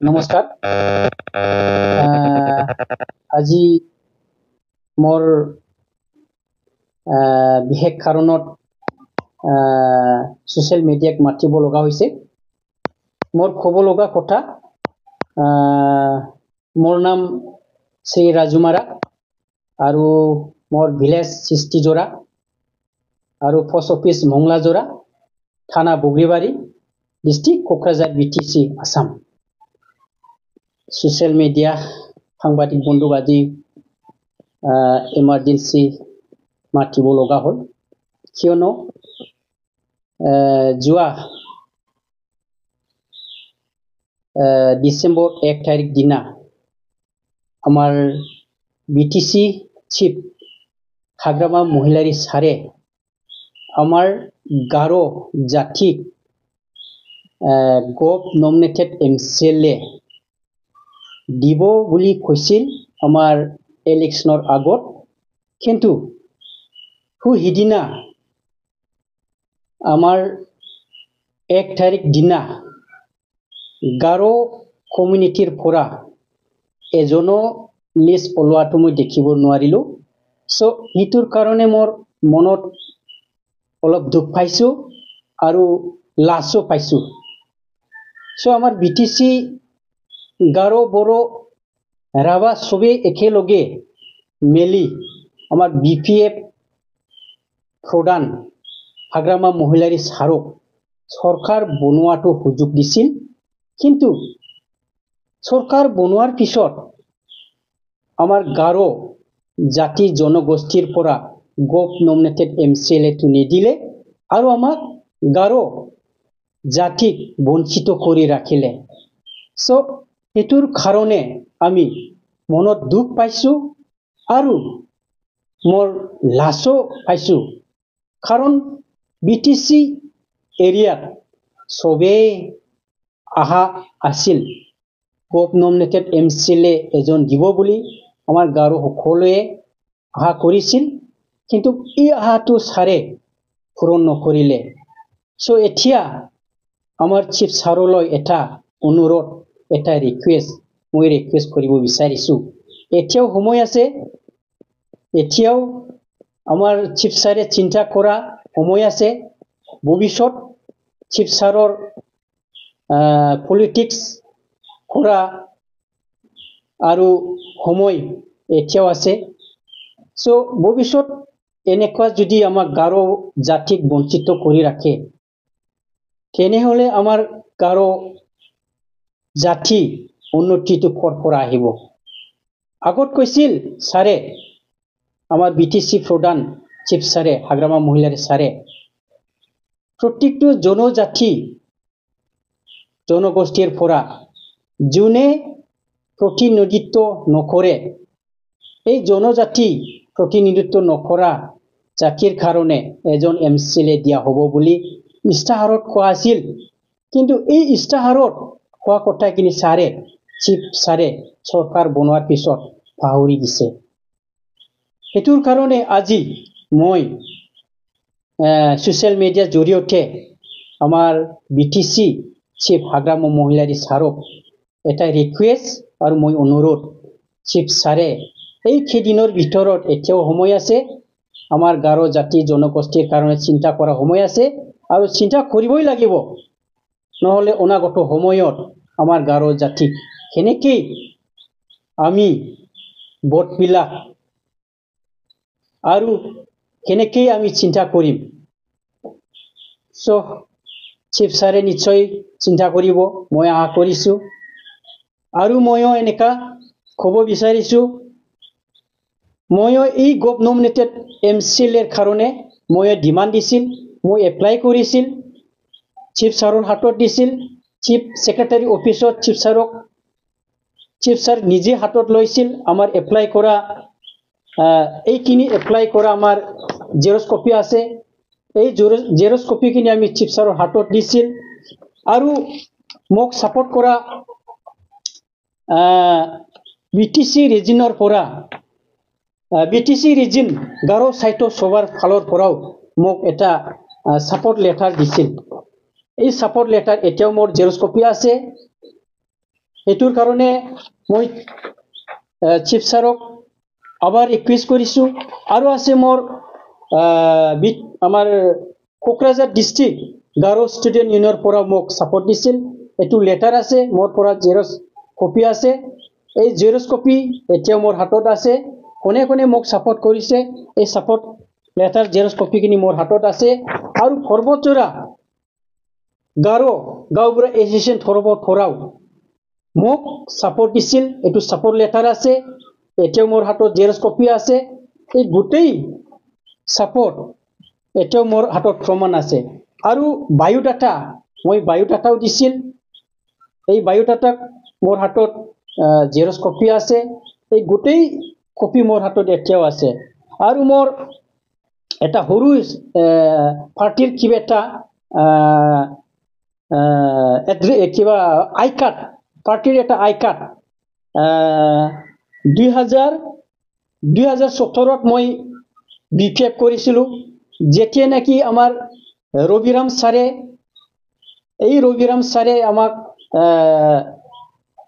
নমস্কাৰ। আজি মোৰ বিশেষ কাৰণত ছ'চিয়েল মিডিয়াক মাতিব লগা হৈছে। মোৰ ক'ব লগা কথা, মোৰ নাম শ্ৰী ৰাজুমাৰা আৰু মোৰ ভিলেজ সৃষ্টিজোৰা আৰু পোষ্ট অফিচ মংলাজোৰা, থানা Bogoribari, district Kokrajhar, BTC, Assam. Social media সাংবাদিক বন্ধুক আজি এমাৰ্জেঞ্চি মাতিব লগা হ'ল, কিয়নো যোৱা ডিচেম্বৰ 1 তাৰিখ দিনা আমাৰ BTC চিফ হাগ্ৰামা মহিলাৰী ছাৰে আমাৰ গাৰো জাতিক গভ নমিনেটেড MCLA দিব বুলি কৈছিল আমাৰ ইলেকশ্যনৰ আগত, কিন্তু সিদিনা আমাৰ 1 তাৰিখ দিনা গাৰো কমিউনিটিৰ পৰা এজনো লিষ্ট ওলোৱাটো মই দেখিব নোৱাৰিলোঁ। চ' সেইটোৰ কাৰণে মোৰ মনত অলপ দুখ পাইছোঁ আৰু লাজো পাইছোঁ। চ' আমাৰ BTC গাৰো বড়ো ৰাভা চবেই একেলগে মিলি আমাৰ BPF প্ৰধান হাগ্ৰামা মহিলাৰী ছাৰক চৰকাৰ বনোৱাটো সুযোগ দিছিল, কিন্তু চৰকাৰ বনোৱাৰ পিছত আমাৰ গাৰো জাতি জনগোষ্ঠীৰ পৰা গভ নমিনেটেড MCLA-টো নিদিলে আৰু আমাক গাৰো জাতিক বঞ্চিত কৰি ৰাখিলে। চ' সেইটোৰ কাৰণে আমি মনত দুখ পাইছোঁ আৰু মোৰ লাজো পাইছোঁ, কাৰণ BTC এৰিয়াত চবেই আশা আছিল গভ নমিনেটেড MCLA এজন দিব বুলি আমাৰ গাৰো সকলোৱে আশা কৰিছিল, কিন্তু এই আশাটো ছাৰে পূৰণ নকৰিলে। চ' এতিয়া আমাৰ চিফ ছাৰলৈ এটা অনুৰোধ, এটা মই ৰিকুৱেষ্ট কৰিব বিচাৰিছোঁ। এতিয়াও সময় আছে, এতিয়াও আমাৰ চিফ ছাৰে চিন্তা কৰা সময় আছে। ভৱিষ্যত চিফ ছাৰৰ পলিটিক্স কৰা আৰু সময় এতিয়াও আছে। চ' ভৱিষ্যত এনেকুৱা যদি আমাক গাৰো জাতিক বঞ্চিত কৰি ৰাখে, তেনেহ'লে আমাৰ গাৰো জাতি উন্নতিটো ক'ৰ পৰা আহিব? আগত কৈছিল ছাৰে, আমাৰ BTC প্ৰধান চিফ ছাৰে, হাগ্ৰামা মহিলাৰী ছাৰে, প্ৰত্যেকটো জনজাতি জনগোষ্ঠীৰ পৰা যোনে প্ৰতিনিধিত্ব নকৰে, এই জনজাতি প্ৰতিনিধিত্ব নকৰা জাতিৰ কাৰণে এজন MCLA দিয়া হ'ব বুলি ইস্তাহাৰত কোৱা আছিল, কিন্তু এই ইস্তাহাৰত কোৱা কথাখিনি চিফ ছাৰে চৰকাৰ বনোৱাৰ পিছত পাহৰি দিছে। সেইটোৰ কাৰণে আজি মই ছ'চিয়েল মিডিয়াৰ জৰিয়তে আমাৰ BTC চিফ হাগ্ৰামা মহিলাৰী ছাৰক এটা ৰিকুৱেষ্ট আৰু মই অনুৰোধ, চিফ ছাৰে এই কেইদিনৰ ভিতৰত এতিয়াও সময় আছে, আমাৰ গাৰো জাতি জনগোষ্ঠীৰ কাৰণে চিন্তা কৰা সময় আছে আৰু চিন্তা কৰিবই লাগিব, নহ'লে অনাগত সময়ত আমাৰ গাৰো জাতিক কেনেকৈ আমি ভোটবিলাক আৰু কেনেকৈ আমি চিন্তা কৰিম। চ' চিফ ছাৰে নিশ্চয় চিন্তা কৰিব, মই আশা কৰিছোঁ। আৰু ময়ো এনেকা ক'ব বিচাৰিছোঁ, ময়ো এই গভ নমিনেটেড MCLA-ৰ কাৰণে ময়ো ডিমাণ্ড দিছিল, মই এপ্লাই কৰিছিল, চিফ ছাৰৰ হাতত দিছিল, চিফ ছেক্ৰেটাৰী অফিচত চিফ ছাৰ নিজে হাতত লৈছিল। আমাৰ এপ্লাই কৰা এইখিনি এপ্লাই কৰা আমাৰ জেৰক্স কপি আছে, এই জেৰক্স কপিখিনি আমি চিফ ছাৰৰ হাতত দিছিল আৰু মোক ছাপোৰ্ট কৰা BTC ৰিজনৰ পৰা BTC ৰিজন গাৰো সাহিত্য সভাৰ ফালৰ পৰাও মোক এটা ছাপোৰ্ট লেটাৰ দিছিল। এই ছাপোৰ্ট লেটাৰ এতিয়াও মোৰ জেৰক্স কপি আছে। সেইটোৰ কাৰণে মই চিফ ছাৰক আবাৰ ৰিকুয়েস্ট কৰিছো। আৰু আছে মোৰ আমাৰ কোকৰাঝাৰ ডিস্ট্ৰিক্ট গাৰো ষ্টুডেণ্ট ইউনিয়নৰ পৰা মোক সাপোৰ্ট দিছিল। এইটো লেটাৰ আছে মোৰ পৰা, জেৰক্স কপি আছে। এই জেৰক্স কপি এতিয়া মোৰ হাতত আছে। কোনে কোনে মোক সাপোৰ্ট কৰিছে এই সাপোৰ্ট লেটাৰ জেৰক্স কপিখিনি মোৰ হাতত আছে। আৰু সৰ্বচৰা গাৰো গাঁওবুঢ়া এছ'চিয়েশ্যন তৰফৰ পৰাও মোক সাপোৰ্ট দিছিল। এইটো সাপোৰ্ট লেটাৰ আছে, এতিয়াও মোৰ হাতত জেৰক্স কপি আছে। এই গোটেই সাপোৰ্ট এতিয়াও মোৰ হাতত প্ৰমাণ আছে। আৰু বায়োডাটা মই বায়োডাটাও দিছিল। এই বায়োডাটাক মোৰ হাতত জেৰক্স কপি আছে। এই গোটেই কপি মোৰ হাতত এতিয়াও আছে। আৰু মোৰ এটা সৰু পাৰ্টিৰ কিবা এটা কিবা আই কাৰ্ড, পাৰ্টিৰ এটা আই কাৰ্ড 2017 মই বিপিএফ কৰিছিলোঁ। যেতিয়া নেকি আমাৰ ৰবিৰাম ছাৰে আমাক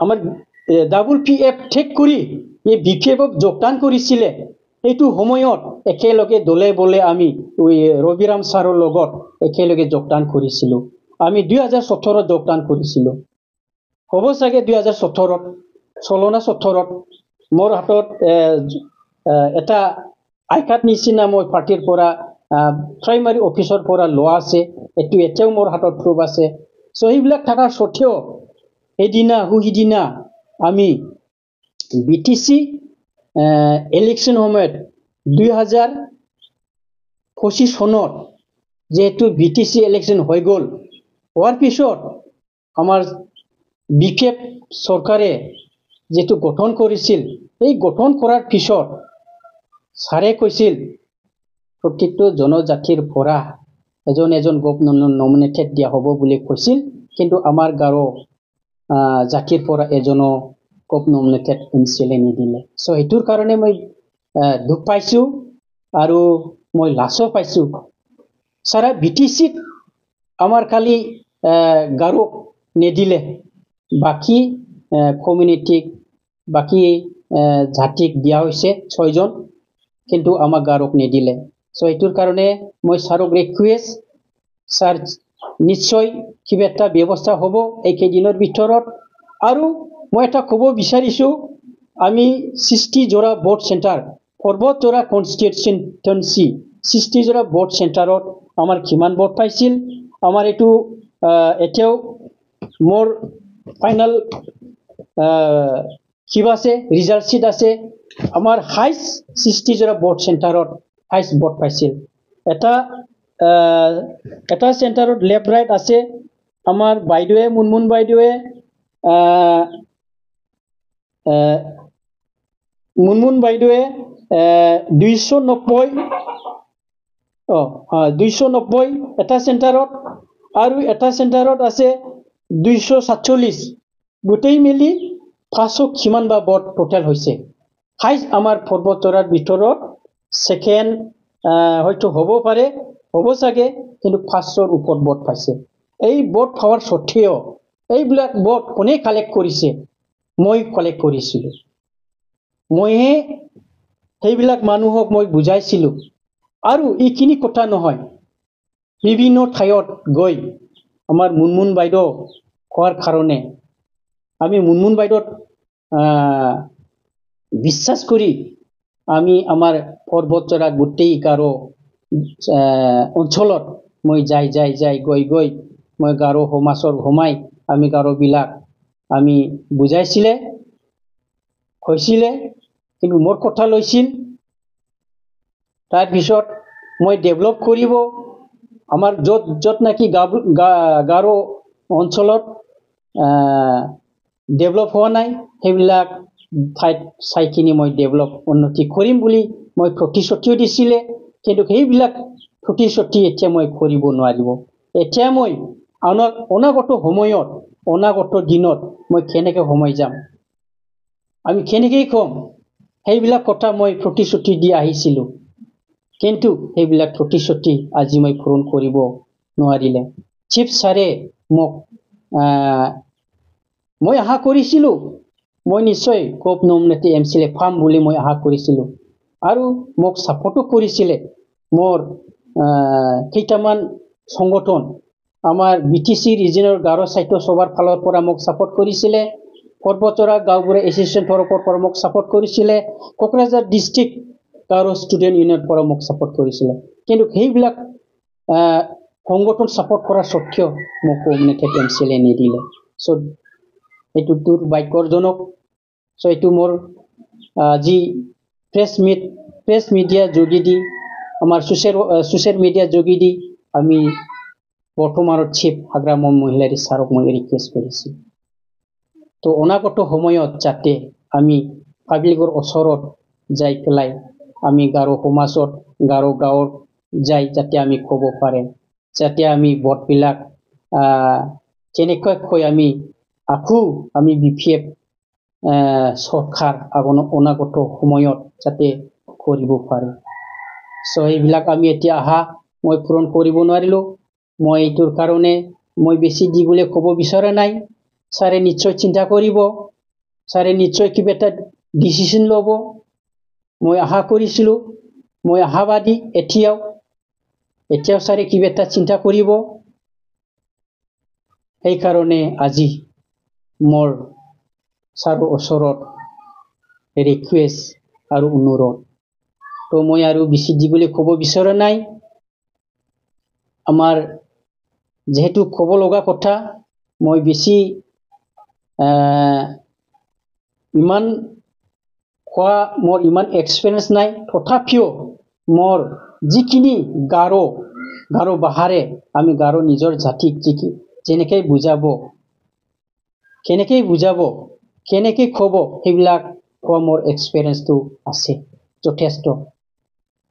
আমাৰ WPF ঠেক কৰি এই বিপিএফক যোগদান কৰিছিলে, এইটো সময়ত একেলগে দলে বলে আমি ৰবিৰাম ছাৰৰ লগত একেলগে যোগদান কৰিছিলোঁ। আমি 2017 যোগদান কৰিছিলোঁ, হ'ব চাগে 2017 16 17 মোৰ হাতত এটা আই কাৰ্ড নিচিনা মই পাৰ্টিৰ পৰা প্ৰাইমাৰী অফিচৰ পৰা লোৱা আছে। এইটো এতিয়াও মোৰ হাতত প্ৰুফ আছে। চ' সেইবিলাক থকাৰ স্বত্তেও সিদিনা আমি BTC ইলেকশ্যন সময়ত 2025 চনত যেহেতু BTC ইলেকশ্যন হৈ গ'ল, হোৱাৰ পিছত আমাৰ বিপিএফ চৰকাৰে যেটো গঠন কৰিছিল, এই গঠন কৰাৰ পিছত ছাৰে কৈছিল প্ৰত্যেকটো জনজাতিৰ পৰা এজন এজন গভৰ্ণৰ নমিনেটেড দিয়া হ'ব বুলি কৈছিল। কিন্তু আমাৰ গাৰো জাতিৰ পৰা এজনো গভ নমিনেটেড MCLA নিদিলে। চ' সেইটোৰ কাৰণে মই দুখ পাইছোঁ আৰু মই লাজো পাইছোঁ। ছাৰা BTCত আমাৰ খালি গাৰোক নিদিলে, বাকী কমিউনিটিক বাকী জাতিক দিয়া হৈছে 6 জন, কিন্তু আমাক গাৰোক নিদিলে। চ' এইটোৰ কাৰণে মই ছাৰক ৰিকুৱেষ্ট, ছাৰ নিশ্চয় কিবা এটা ব্যৱস্থা হ'ব এইকেইদিনৰ ভিতৰত। আৰু মই এটা ক'ব বিচাৰিছোঁ, আমি 60 জোৰা ভোট চেণ্টাৰ পৰ্বতজোৰা কনষ্টিটুৱেঞ্চি 60 জোৰা ভোট চেণ্টাৰত আমাৰ কিমান ভোট পাইছিল, আমাৰ এইটো এতিয়াও মোৰ ফাইনেল কিবা আছে, ৰিজাল্ট শ্বিট আছে। আমাৰ হাইষ্ট 60 জোৰা ভোট চেণ্টাৰত হাইষ্ট ভোট পাইছিল। এটা চেণ্টাৰত লেফ্ট ৰাইট আছে। আমাৰ বাইদেৱে মুনমুন বাইদেৱে 290 এটা চেণ্টাৰত, আৰু এটা চেণ্টাৰত আছে 247। গোটেই মিলি 500 কিমান বা ভোট টোটেল হৈছে। হাইষ্ট আমাৰ পৰ্বতজোৰাৰ ভিতৰত ছেকেণ্ড হয়তো হ'ব পাৰে, হ'ব চাগে, কিন্তু 500ৰ ওপৰত ভোট পাইছে। এই ভোট পোৱাৰ স্বত্তেও এইবিলাক ভোট কোনে কালেক্ট কৰিছে? মই কালেক্ট কৰিছিলোঁ। মইহে সেইবিলাক মানুহক মই বুজাইছিলোঁ। আৰু এইখিনি কথা নহয়, বিভিন্ন ঠাইত গৈ আমাৰ মুনমুন বাইদেউ কোৱাৰ কাৰণে আমি মুনমুন বাইদেউক বিশ্বাস কৰি আমি আমাৰ পৰ্বতজোৰা গোটেই গাৰো অঞ্চলত মই যাই গৈ মই গাৰো সমাজৰ সোমাই আমি গাৰোবিলাক আমি বুজাইছিলে, কৈছিলে, কিন্তু মোৰ কথা লৈছিল। তাৰপিছত মই ডেভেলপ কৰিব আমাৰ য'ত নেকি গাৰো অঞ্চলত ডেভেলপ হোৱা নাই, সেইবিলাক ঠাইত চাই কিনি মই ডেভেলপ উন্নতি কৰিম বুলি মই প্ৰতিশ্ৰুতিও দিছিলে। কিন্তু সেইবিলাক প্ৰতিশ্ৰুতি এতিয়া মই কৰিব নোৱাৰিব। এতিয়া মই অনাগত সময়ত, অনাগত দিনত মই কেনেকৈ সময় যাম, আমি কেনেকৈ ক'ম? সেইবিলাক কথা মই প্ৰতিশ্ৰুতি দি আহিছিলোঁ, কিন্তু সেইবিলাক প্ৰতিশ্ৰুতি আজি মই পূৰণ কৰিব নোৱাৰিলে। চিফ ছাৰে মোক মই আশা কৰিছিলোঁ মই নিশ্চয় কোপ নমনেতি MCLA পাম বুলি মই আশা কৰিছিলোঁ আৰু মোক ছাপৰ্টো কৰিছিলে মোৰ কেইটামান সংগঠন আমাৰ BTC ৰিজনৰ গাৰো সাহিত্য সভাৰ ফালৰ পৰা মোক ছাপৰ্ট কৰিছিলে পৰ্বতৰা গাঁওবুঢ়া এছ'চিয়েশ্যন তৰফৰ পৰা মোক ছাপৰ্ট কৰিছিলে কোকৰাঝাৰ ডিষ্ট্ৰিক্ট গাৰো ষ্টুডেণ্ট ইউনিয়নৰ পৰা মোক ছাপৰ্ট কৰিছিলে কিন্তু সেইবিলাক সংগঠন ছাপৰ্ট কৰাৰ স্বত্তেও মোক নমনেটেড MCLA নিদিলে চ' এইটো দুৰ্ভাগ্যজনক চ' এইটো মোৰ যি প্ৰেছ মিডিয়া যোগেদি আমাৰ ছ'চিয়েল মিডিয়া যোগেদি আমি বৰ্তমানৰ চিফ হাগ্ৰাম মহিলাৰী ছাৰক মই ৰিকুৱেষ্ট কৰিছোঁ তো অনাগত সময়ত যাতে আমি পাব্লিকৰ ওচৰত যাই পেলাই আমি গাৰো সমাজত গাৰো গাঁৱত যাই যাতে আমি ক'ব পাৰে যাতে আমি ভোটবিলাক কেনেকৈ আমি আকৌ আমি BPF চৰকাৰ অনাগত সময়ত যাতে কৰিব পাৰে চ' এইবিলাক আমি এতিয়া আহা মই পূৰণ কৰিব নোৱাৰিলোঁ মই এইটোৰ কাৰণে মই বেছি দিবলৈ ক'ব বিচৰা নাই ছাৰে নিশ্চয় চিন্তা কৰিব ছাৰে নিশ্চয় কিবা এটা ডিচিশ্যন ল'ব মই আশা কৰিছিলোঁ মই আশাবাদী এতিয়াও ছাৰে কিবা এটা চিন্তা কৰিব সেইকাৰণে আজি মোৰ ছাৰৰ ওচৰত ৰিকুৱেষ্ট আৰু অনুৰোধ তো মই আৰু বেছি দিবলৈ ক'ব বিচৰা নাই আমাৰ যেহেতু ক'ব লগা কথা মই বেছি ইমান কোৱা মোৰ ইমান এক্সপিৰিয়েঞ্চ নাই তথাপিও মোৰ যিখিনি গাৰো ভাষাৰে আমি গাৰো নিজৰ জাতিক যেনেকৈ বুজাব কেনেকৈ ক'ব সেইবিলাক কোৱা মোৰ এক্সপিৰিয়েঞ্চটো আছে যথেষ্ট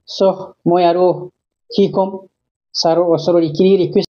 চ' মই আৰু কি ক'ম ছাৰৰ ওচৰত এইখিনি ৰিকুৱেষ্ট